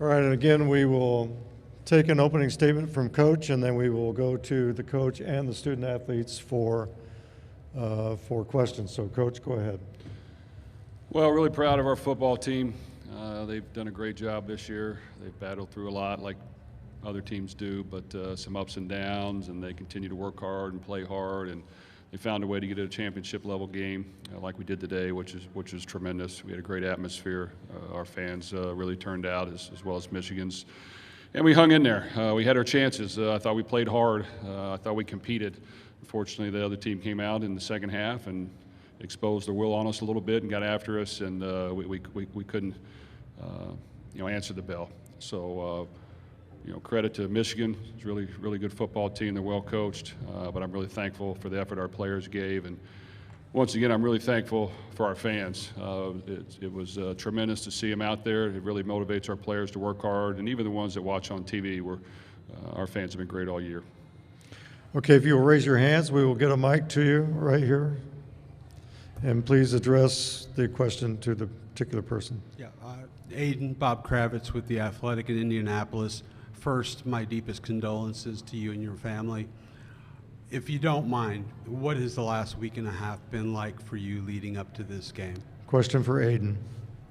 All right, and again, we will take an opening statement from Coach, and then we will go to the coach and the student athletes for questions. So, Coach, go ahead. Well, really proud of our football team. They've done a great job this year. They've battled through a lot like other teams do, but some ups and downs, and they continue to work hard and play hard, and they found a way to get a championship level game like we did today, which is tremendous. We had a great atmosphere. Our fans really turned out as well as Michigan's, and we hung in there. We had our chances. I thought we played hard. I thought we competed. Unfortunately, the other team came out in the second half and exposed their will on us a little bit and got after us, and we couldn't answer the bell. So credit to Michigan. It's a really good football team. They're well coached, but I'm really thankful for the effort our players gave. And once again, I'm really thankful for our fans. It was tremendous to see them out there. It really motivates our players to work hard, and even the ones that watch on TV. Our fans have been great all year. Okay, if you will raise your hands, we will get a mic to you right here. And please address the question to the particular person. Yeah, Aidan, Bob Kravitz with The Athletic in Indianapolis. First, my deepest condolences to you and your family. If you don't mind, what has the last week and a half been like for you leading up to this game? Question for Aidan.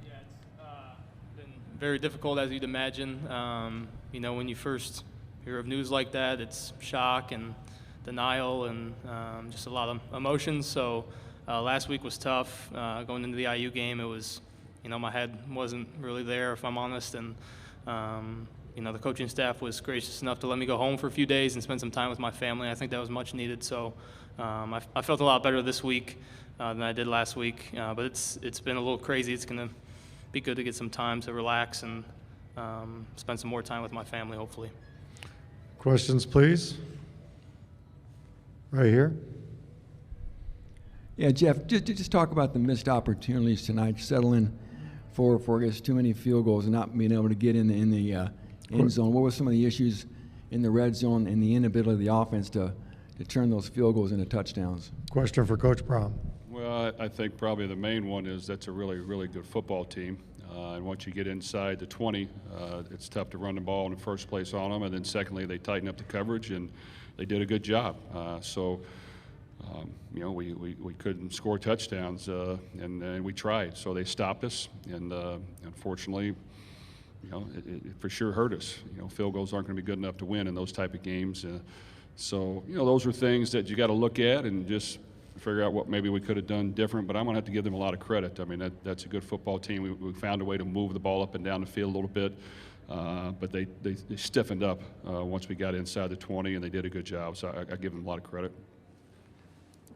Yeah, it's been very difficult, as you'd imagine. When you first hear of news like that, it's shock and denial and just a lot of emotions. So last week was tough. Going into the IU game, it was, my head wasn't really there, if I'm honest, and the coaching staff was gracious enough to let me go home for a few days and spend some time with my family. I think that was much needed. So I felt a lot better this week than I did last week. But it's been a little crazy. It's going to be good to get some time to relax and spend some more time with my family, hopefully. Questions, please. Right here. Yeah, Jeff, just talk about the missed opportunities tonight, settling for I guess too many field goals and not being able to get in the end zone. What were some of the issues in the red zone and the inability of the offense to turn those field goals into touchdowns? Question for Coach Brohm. Well, I think probably the main one is that's a really good football team. And once you get inside the 20, it's tough to run the ball in the first place on them. And then secondly, they tighten up the coverage, and they did a good job. We couldn't score touchdowns, and we tried. So they stopped us, and unfortunately, it for sure hurt us. Field goals aren't going to be good enough to win in those type of games. Those are things that you got to look at and just figure out what maybe we could have done different. But I'm going to have to give them a lot of credit. I mean, that's a good football team. We found a way to move the ball up and down the field a little bit. But they stiffened up once we got inside the 20, and they did a good job. So I give them a lot of credit.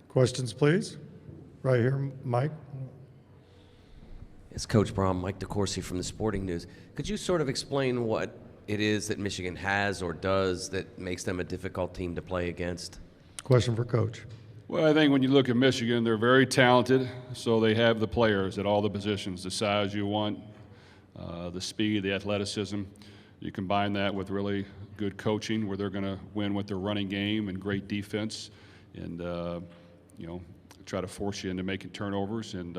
Questions, please. Right here, Mike. It's Coach Brohm, Mike DeCourcy from the Sporting News. Could you sort of explain what it is that Michigan has or does that makes them a difficult team to play against? Question for Coach. Well, I think when you look at Michigan, they're very talented, so they have the players at all the positions, the size you want, the speed, the athleticism. You combine that with really good coaching where they're going to win with their running game and great defense and, try to force you into making turnovers. And,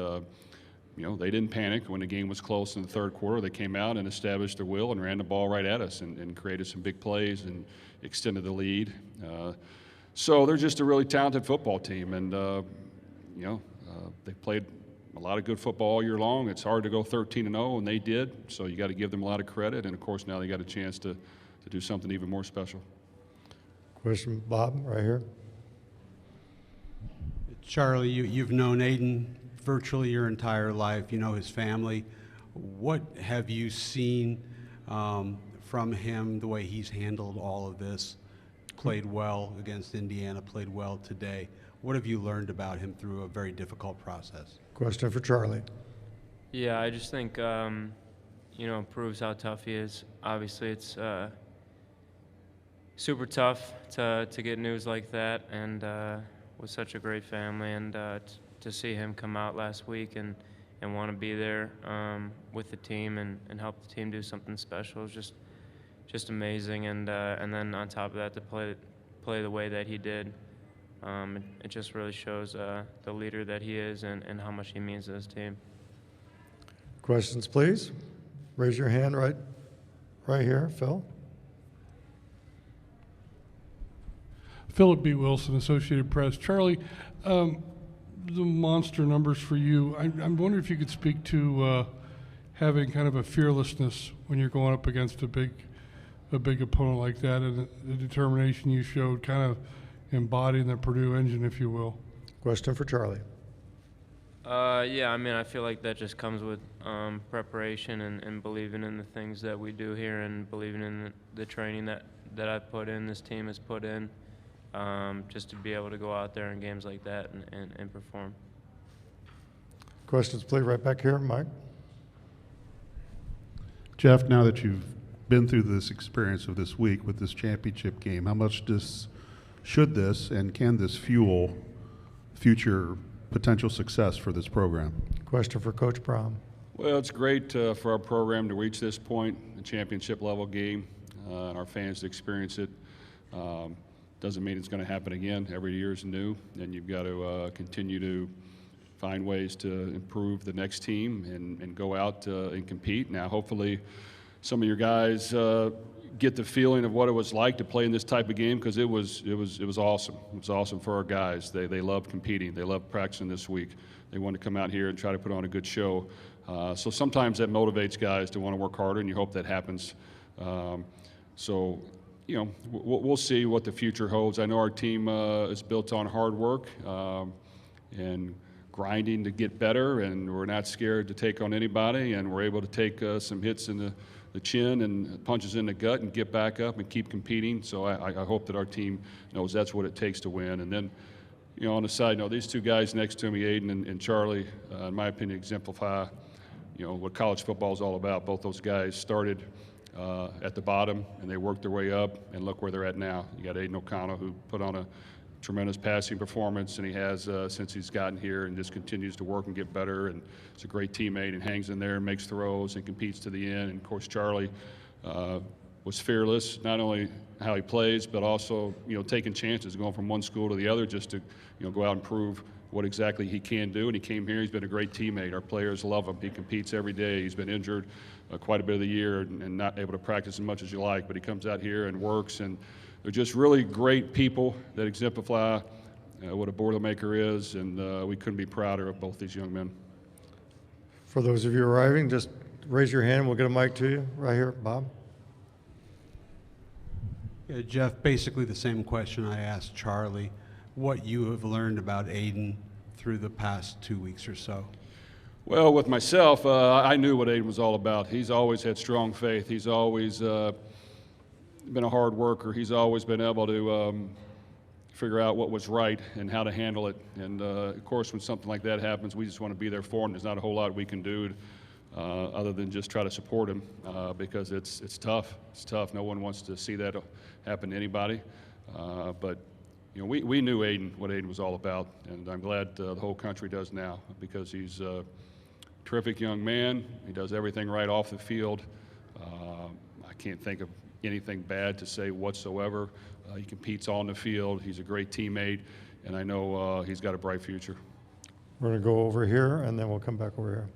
they didn't panic when the game was close in the third quarter. They came out and established their will and ran the ball right at us and created some big plays and extended the lead. So they're just a really talented football team. And, they played a lot of good football all year long. It's hard to go 13-0, and they did. So you got to give them a lot of credit. And, of course, now they got a chance to do something even more special. Question, Bob, right here. Charlie, you've known Aidan virtually your entire life. You know his family. What have you seen from him, the way he's handled all of this? Played well against Indiana, played well today. What have you learned about him through a very difficult process? Question for Charlie. Yeah, I just think, it proves how tough he is. Obviously, it's super tough to get news like that, and with such a great family, and to see him come out last week and want to be there with the team and help the team do something special is just amazing. And then on top of that, to play the way that he did, it just really shows the leader that he is and how much he means to this team. Questions, please. Raise your hand right right here, Phil. Philip B. Wilson, Associated Press. Charlie, the monster numbers for you. I'm wondering if you could speak to having kind of a fearlessness when you're going up against a big opponent like that, and the determination you showed, kind of embodying the Purdue engine, if you will. Question for Charlie. Yeah, I mean, I feel like that just comes with preparation and believing in the things that we do here and believing in the training that I've put in, this team has put in, just to be able to go out there in games like that and perform. Questions, please, right back here, Mike. Jeff, now that you've been through this experience of this week with this championship game, how much should this and can this fuel future potential success for this program? Question for Coach Brohm. Well, it's great for our program to reach this point, a championship level game, and our fans to experience it. Doesn't mean it's going to happen again. Every year is new, and you've got to continue to find ways to improve the next team and go out and compete. Now, hopefully, some of your guys get the feeling of what it was like to play in this type of game, because it was awesome. It was awesome for our guys. They loved competing. They loved practicing this week. They wanted to come out here and try to put on a good show. So sometimes that motivates guys to want to work harder, and you hope that happens. So, you know, we'll see what the future holds. I know our team is built on hard work and grinding to get better, and we're not scared to take on anybody, and we're able to take some hits in the chin and punches in the gut and get back up and keep competing. So I hope that our team knows that's what it takes to win. And then, you know, on the side note, these two guys next to me, Aidan and Charlie, in my opinion, exemplify, you know, what college football is all about. Both those guys started at the bottom, and they worked their way up, and look where they're at now. You got Aidan O'Connell, who put on a tremendous passing performance, and he has since he's gotten here, and just continues to work and get better, and he's a great teammate and hangs in there and makes throws and competes to the end. And of course, Charlie was fearless, not only how he plays, but also, you know, taking chances, going from one school to the other just to, you know, go out and prove what exactly he can do. And he came here, he's been a great teammate. Our players love him. He competes every day. He's been injured quite a bit of the year and not able to practice as much as you like, but he comes out here and works, and they're just really great people that exemplify what a Boilermaker is, and we couldn't be prouder of both these young men. For those of you arriving, just raise your hand. We'll get a mic to you. Right here, Bob. Yeah, Jeff, basically the same question I asked Charlie. What you have learned about Aidan through the past 2 weeks or so? Well, with myself, I knew what Aidan was all about. He's always had strong faith. He's always been a hard worker. He's always been able to figure out what was right and how to handle it. And of course, when something like that happens, we just want to be there for him. There's not a whole lot we can do other than just try to support him because it's tough. It's tough. No one wants to see that happen to anybody. But you know, we knew Aidan, what Aidan was all about, and I'm glad the whole country does now, because he's a terrific young man. He does everything right off the field. I can't think of anything bad to say whatsoever. He competes on the field. He's a great teammate, and I know he's got a bright future. We're going to go over here, and then we'll come back over here.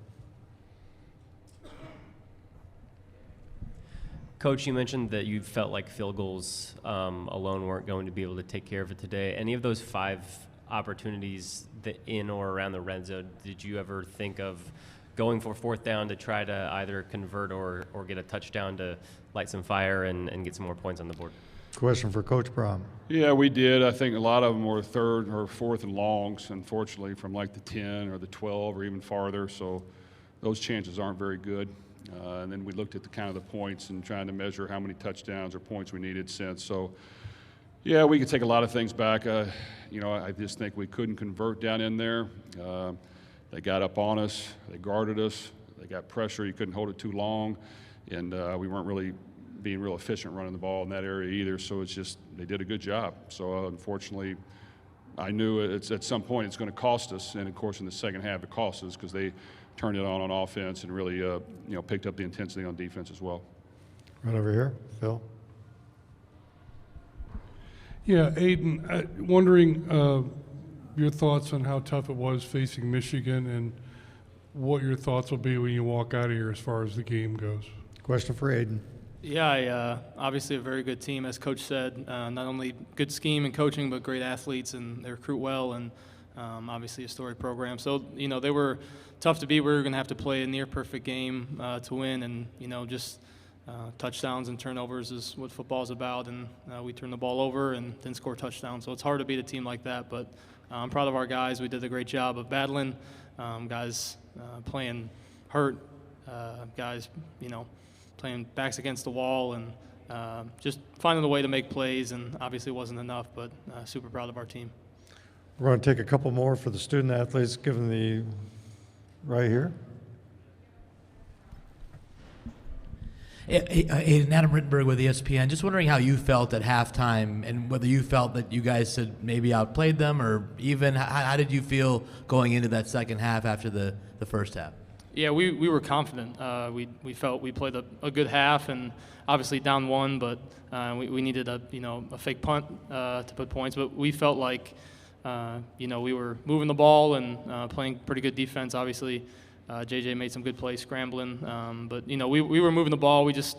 Coach, you mentioned that you felt like field goals alone weren't going to be able to take care of it today. Any of those 5 opportunities that in or around the red zone, did you ever think of going for 4th down to try to either convert or get a touchdown to light some fire and get some more points on the board? Question for Coach Brohm. Yeah, we did. I think a lot of them were 3rd or 4th and longs, unfortunately, from like the 10 or the 12 or even farther. So those chances aren't very good. And then we looked at the kind of the points and trying to measure how many touchdowns or points we needed since. So, yeah, we could take a lot of things back. You know, I just think we couldn't convert down in there. They got up on us. They guarded us. They got pressure. You couldn't hold it too long. And we weren't really being real efficient running the ball in that area either. So it's just they did a good job. So, unfortunately, I knew at some point it's going to cost us. And, of course, in the second half it cost us because they turned it on offense and really, you know, picked up the intensity on defense as well. Right over here, Phil. Yeah, Aidan, wondering your thoughts on how tough it was facing Michigan and what your thoughts will be when you walk out of here as far as the game goes. Question for Aidan. Yeah, obviously a very good team, as Coach said. Not only good scheme and coaching, but great athletes, and they recruit well, and obviously a storied program. So, they were tough to beat. We were going to have to play a near-perfect game to win, and, just touchdowns and turnovers is what football's about, and we turned the ball over and didn't score touchdowns. So it's hard to beat a team like that, but I'm proud of our guys. We did a great job of battling. Guys playing hurt, guys, playing backs against the wall, and just finding a way to make plays, and obviously it wasn't enough, but super proud of our team. We're going to take a couple more for the student athletes, given the right here. Aidan, Adam Rittenberg with ESPN. Just wondering how you felt at halftime, and whether you felt that you guys had maybe outplayed them, or even how did you feel going into that second half after the first half? Yeah, we were confident. We felt we played a good half, and obviously down one, but we needed a fake punt to put points. But we felt like we were moving the ball and playing pretty good defense. Obviously, JJ made some good plays scrambling, but we were moving the ball. We just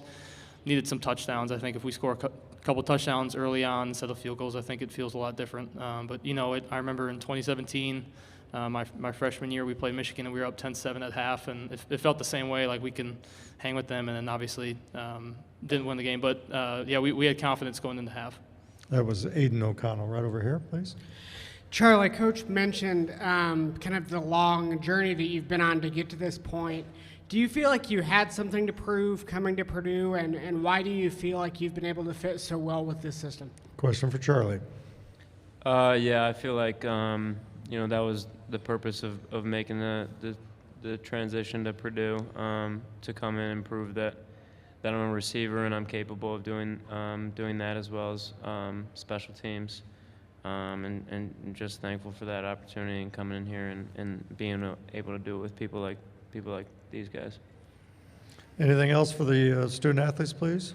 needed some touchdowns. I think if we score a couple touchdowns early on instead of field goals, I think it feels a lot different. But I remember in 2017. My freshman year, we played Michigan, and we were up 10-7 at half, and it felt the same way, like we can hang with them, and then obviously didn't win the game. But, we had confidence going into half. That was Aidan O'Connell right over here, please. Charlie, Coach mentioned kind of the long journey that you've been on to get to this point. Do you feel like you had something to prove coming to Purdue, and why do you feel like you've been able to fit so well with this system? Question for Charlie. Yeah, I feel like that was the purpose of making the transition to Purdue, to come in and prove that I'm a receiver and I'm capable of doing that, as well as special teams, and just thankful for that opportunity and coming in here and being able to do it with people like these guys. Anything else for the student athletes, please?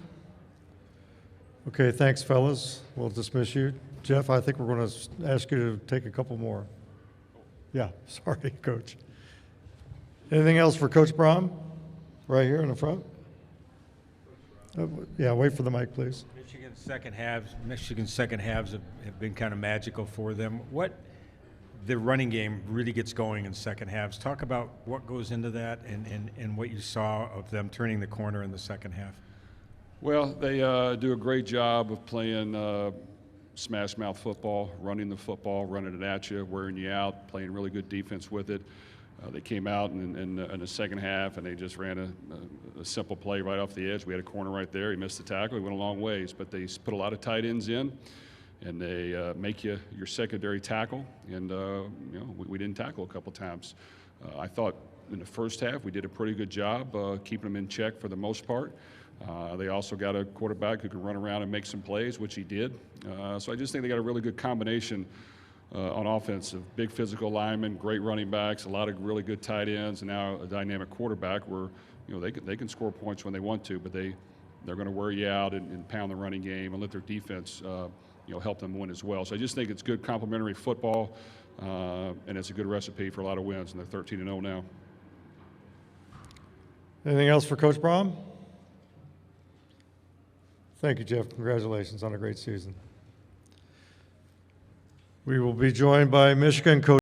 Okay, thanks, fellas. We'll dismiss you. Jeff, I think we're going to ask you to take a couple more. Yeah, sorry, Coach. Anything else for Coach Brohm? Right here in the front. Yeah, wait for the mic, please. Michigan's second halves have been kind of magical for them. The running game really gets going in second halves. Talk about what goes into that and what you saw of them turning the corner in the second half. Well, they do a great job of playing smash mouth football, running the football, running it at you, wearing you out, playing really good defense with it. They came out in the second half, and they just ran a simple play right off the edge. We had a corner right there. He missed the tackle. He went a long ways, but they put a lot of tight ends in, and they make you your secondary tackle. And we didn't tackle a couple times. I thought in the first half we did a pretty good job keeping them in check for the most part. They also got a quarterback who could run around and make some plays, which he did. So I just think they got a really good combination on offense of big physical linemen, great running backs, a lot of really good tight ends, and now a dynamic quarterback where they can score points when they want to, but they're going to wear you out and pound the running game and let their defense help them win as well. So I just think it's good complementary football, and it's a good recipe for a lot of wins, and they're 13-0 now. Anything else for Coach Brohm? Thank you, Jeff. Congratulations on a great season. We will be joined by Michigan coach